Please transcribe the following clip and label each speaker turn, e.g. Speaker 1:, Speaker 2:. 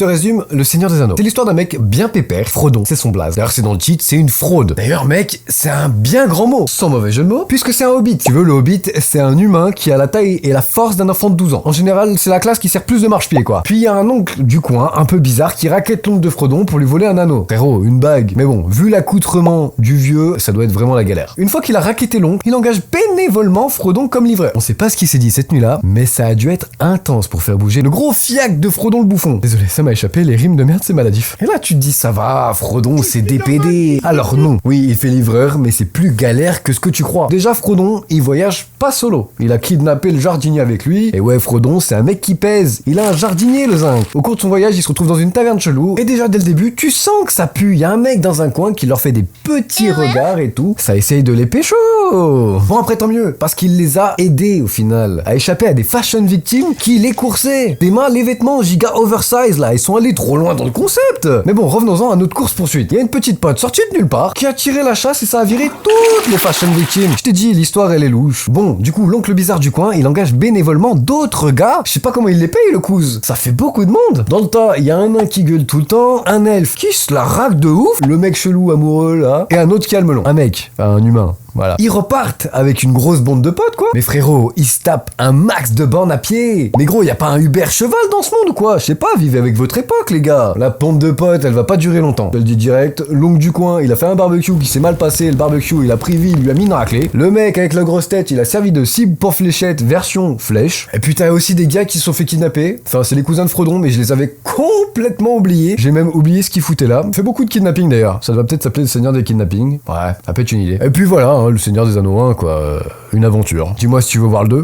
Speaker 1: te résume Le Seigneur des Anneaux. C'est l'histoire d'un mec bien pépère, Frodon, c'est son blaze. D'ailleurs c'est dans le cheat, c'est une fraude. D'ailleurs mec, c'est un bien grand mot, sans mauvais jeu de mots, puisque c'est un hobbit. Tu veux, le hobbit, c'est un humain qui a la taille et la force d'un enfant de 12 ans. En général, c'est la classe qui sert plus de marche-pied quoi. Puis il y a un oncle du coin, un peu bizarre, qui raquette l'oncle de Frodon pour lui voler un anneau. Frérot, une bague. Mais bon, vu l'accoutrement du vieux, ça doit être vraiment la galère. Une fois qu'il a raquetté l'oncle, il engage bénévolement Frodon comme livreur. On sait pas ce qu'il s'est dit cette nuit-là, mais ça a dû être intense pour faire bouger le gros fiac de Frodon le bouffon. Désolé, ça m'a échappé, les rimes de merde c'est maladif. Et là tu te dis ça va, Frodon c'est DPD. Alors non, oui il fait livreur, mais c'est plus galère que ce que tu crois. Déjà Frodon, il voyage pas solo. Il a kidnappé le jardinier avec lui. Et ouais, Frodon c'est un mec qui pèse. Il a un jardinier le zinc. Au cours de son voyage, il se retrouve dans une taverne chelou. Et déjà dès le début, tu sens que ça pue. Il y a un mec dans un coin qui leur fait des petits regards et tout. Ça essaye de les pécho. Bon après tant mieux, parce qu'il les a aidés au final à échapper à des fashion victimes qui les coursaient. Des mains, les vêtements giga oversize là, ils sont allés trop loin dans le concept. Mais bon, revenons-en à notre course poursuite. Il y a une petite pote sortie de nulle part qui a tiré la chasse et ça a viré toutes les fashion victimes. Je t'ai dit, l'histoire elle est louche. Bon, du coup, l'oncle bizarre du coin, il engage bénévolement d'autres gars. Je sais pas comment il les paye le couze. Ça fait beaucoup de monde. Dans le tas, il y a un nain qui gueule tout le temps, un elfe qui se la raque de ouf, le mec chelou amoureux là, et un autre qui a le melon. Un mec, enfin un humain. Voilà. Ils repartent avec une grosse bande de potes, quoi. Mais frérot, ils se tapent un max de bornes à pied. Mais gros, y a pas un Uber cheval dans ce monde ou quoi? Je sais pas, vivez avec votre époque, les gars. La bande de potes, elle va pas durer longtemps. Je le dis direct, l'oncle du coin, il a fait un barbecue qui s'est mal passé. Le barbecue, il a pris vie, il lui a mis une raclée. Le mec avec la grosse tête, il a servi de cible pour fléchette version flèche. Et puis t'as aussi des gars qui se sont fait kidnapper. Enfin, c'est les cousins de Frodon, mais je les avais complètement oubliés. J'ai même oublié ce qu'ils foutaient là. Fait beaucoup de kidnapping d'ailleurs. Ça doit peut-être s'appeler le Seigneur des Kidnappings. Ouais, ça peut être une idée. Et puis voilà, hein, le Seigneur des Anneaux 1, quoi. Une aventure. Dis-moi si tu veux voir le 2.